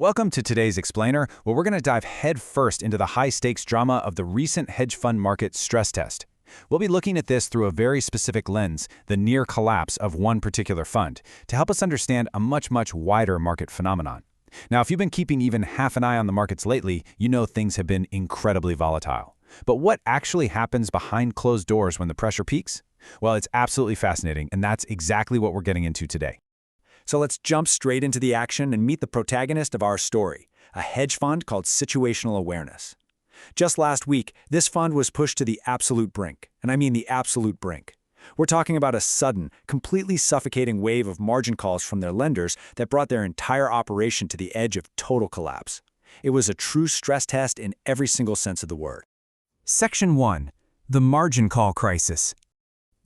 Welcome to today's Explainer, where we're going to dive headfirst into the high-stakes drama of the recent hedge fund market stress test. We'll be looking at this through a very specific lens, the near collapse of one particular fund, to help us understand a much wider market phenomenon. Now, if you've been keeping even half an eye on the markets lately, you know things have been incredibly volatile. But what actually happens behind closed doors when the pressure peaks? Well, it's absolutely fascinating, and that's exactly what we're getting into today. So let's jump straight into the action and meet the protagonist of our story, a hedge fund called Situational Awareness. Just last week, this fund was pushed to the absolute brink, and I mean the absolute brink. We're talking about a sudden, completely suffocating wave of margin calls from their lenders that brought their entire operation to the edge of total collapse. It was a true stress test in every single sense of the word. Section 1. The Margin Call Crisis.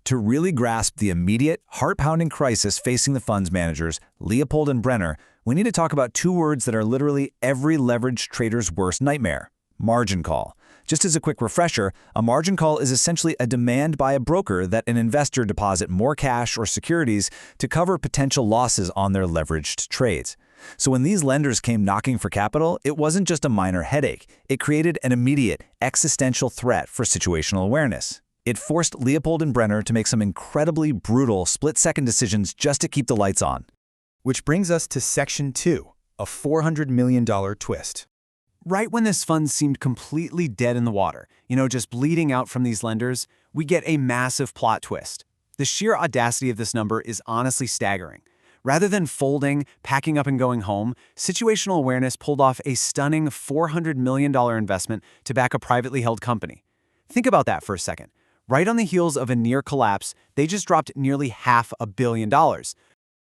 To really grasp the immediate, heart-pounding crisis facing the fund's managers, Leopold and Brenner, we need to talk about two words that are literally every leveraged trader's worst nightmare: margin call. Just as a quick refresher, a margin call is essentially a demand by a broker that an investor deposit more cash or securities to cover potential losses on their leveraged trades. So when these lenders came knocking for capital, it wasn't just a minor headache. It created an immediate, existential threat for situational awareness. It forced Leopold and Brenner to make some incredibly brutal split-second decisions just to keep the lights on. Which brings us to Section 2, a $400 million twist. Right when this fund seemed completely dead in the water, just bleeding out from these lenders, we get a massive plot twist. The sheer audacity of this number is honestly staggering. Rather than folding, packing up and going home, Situational Awareness pulled off a stunning $400 million investment to back a privately held company. Think about that for a second. Right on the heels of a near collapse, they just dropped nearly $500 million.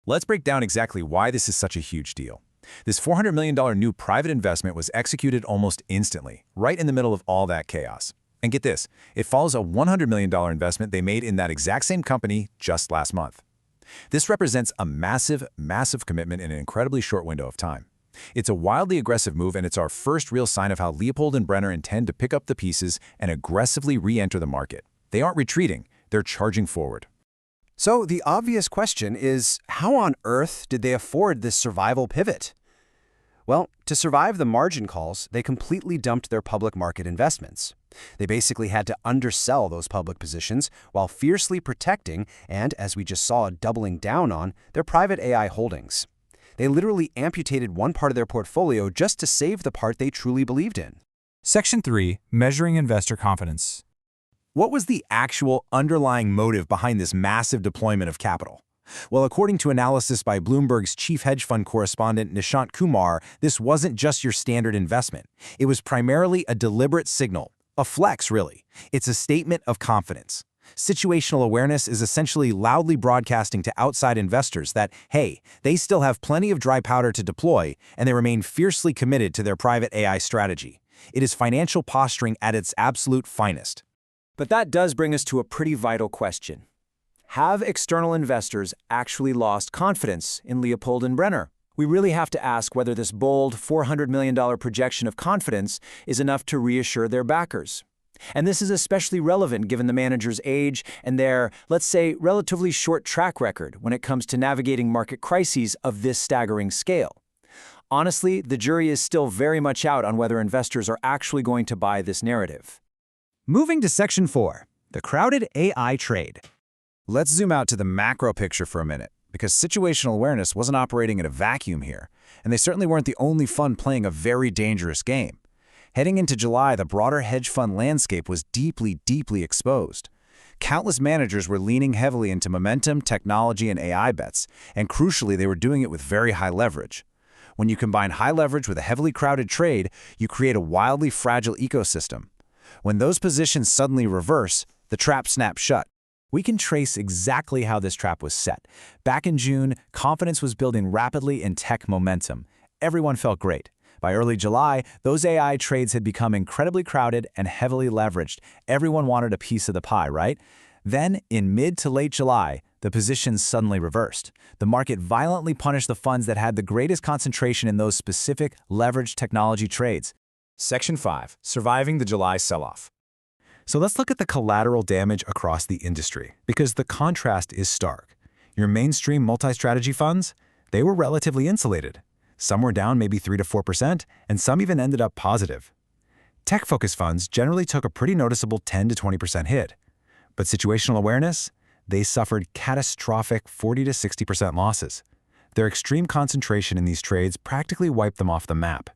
Let's break down exactly why this is such a huge deal. This $400 million new private investment was executed almost instantly, right in the middle of all that chaos. And get this, it follows a $100 million investment they made in that exact same company just last month. This represents a massive commitment in an incredibly short window of time. It's a wildly aggressive move, and it's our first real sign of how Leopold and Brenner intend to pick up the pieces and aggressively re-enter the market. They aren't retreating, they're charging forward. So the obvious question is, how on earth did they afford this survival pivot? Well, to survive the margin calls, they completely dumped their public market investments. They basically had to undersell those public positions while fiercely protecting and, as we just saw, doubling down on their private AI holdings. They literally amputated one part of their portfolio just to save the part they truly believed in. Section 3. Measuring Investor Confidence. What was the actual underlying motive behind this massive deployment of capital? Well, according to analysis by Bloomberg's chief hedge fund correspondent Nishant Kumar, this wasn't just your standard investment. It was primarily a deliberate signal, a flex really. It's a statement of confidence. Situational awareness is essentially loudly broadcasting to outside investors that, hey, they still have plenty of dry powder to deploy, and they remain fiercely committed to their private AI strategy. It is financial posturing at its absolute finest. But that does bring us to a pretty vital question. Have external investors actually lost confidence in Leopold and Brenner? We really have to ask whether this bold $400 million projection of confidence is enough to reassure their backers. And this is especially relevant given the manager's age and their, let's say, relatively short track record when it comes to navigating market crises of this staggering scale. Honestly, the jury is still very much out on whether investors are actually going to buy this narrative. Moving to Section 4, the crowded AI trade. Let's zoom out to the macro picture for a minute, because situational awareness wasn't operating in a vacuum here, and they certainly weren't the only fund playing a very dangerous game. Heading into July, the broader hedge fund landscape was deeply exposed. Countless managers were leaning heavily into momentum, technology, and AI bets, and crucially, they were doing it with very high leverage. When you combine high leverage with a heavily crowded trade, you create a wildly fragile ecosystem. When those positions suddenly reverse, the trap snaps shut. We can trace exactly how this trap was set. Back in June, confidence was building rapidly in tech momentum. Everyone felt great. By early July, those AI trades had become incredibly crowded and heavily leveraged. Everyone wanted a piece of the pie, right? Then, in mid to late July, the positions suddenly reversed. The market violently punished the funds that had the greatest concentration in those specific leveraged technology trades. Section 5. Surviving the July sell-off. So let's look at the collateral damage across the industry, because the contrast is stark. Your mainstream multi-strategy funds, they were relatively insulated. Some were down maybe 3 to 4%, and some even ended up positive. Tech-focused funds generally took a pretty noticeable 10 to 20% hit. But situational awareness? They suffered catastrophic 40 to 60% losses. Their extreme concentration in these trades practically wiped them off the map.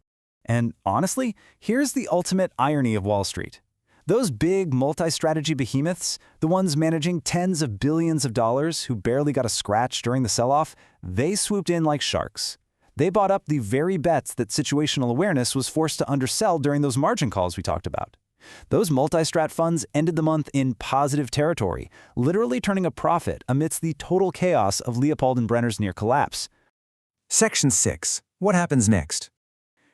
And honestly, here's the ultimate irony of Wall Street. Those big multi-strategy behemoths, the ones managing tens of billions of dollars who barely got a scratch during the sell-off, they swooped in like sharks. They bought up the very bets that situational awareness was forced to undersell during those margin calls we talked about. Those multi-strat funds ended the month in positive territory, literally turning a profit amidst the total chaos of Leopold and Brenner's near collapse. Section 6. What happens next?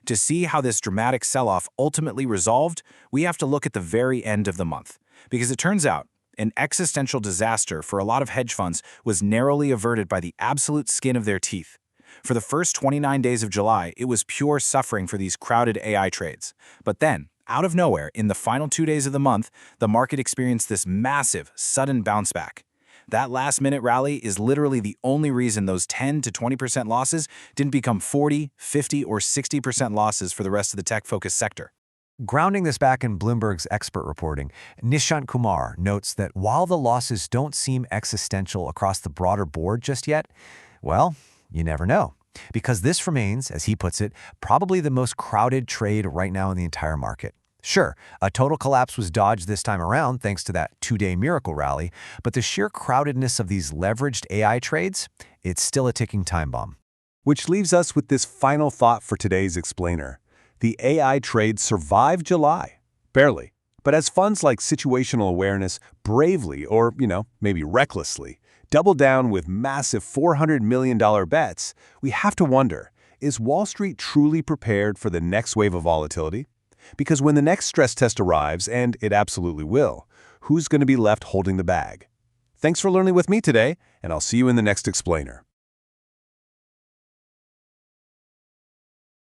To see how this dramatic sell-off ultimately resolved, we have to look at the very end of the month, because it turns out an existential disaster for a lot of hedge funds was narrowly averted by the absolute skin of their teeth. For the first 29 days of July, it was pure suffering for these crowded AI trades. But then, out of nowhere, in the final 2 days of the month, the market experienced this massive, sudden bounce back. That last-minute rally is literally the only reason those 10 to 20% losses didn't become 40, 50, or 60% losses for the rest of the tech-focused sector. Grounding this back in Bloomberg's expert reporting, Nishant Kumar notes that while the losses don't seem existential across the broader board just yet, well, you never know. Because this remains, as he puts it, probably the most crowded trade right now in the entire market. Sure, a total collapse was dodged this time around thanks to that 2-day miracle rally, but the sheer crowdedness of these leveraged AI trades, it's still a ticking time bomb. Which leaves us with this final thought for today's explainer. The AI trade survived July. Barely. But as funds like situational awareness bravely, or, maybe recklessly, double down with massive $400 million bets, we have to wonder, is Wall Street truly prepared for the next wave of volatility? Because when the next stress test arrives, and it absolutely will, who's going to be left holding the bag? Thanks for learning with me today, and I'll see you in the next explainer.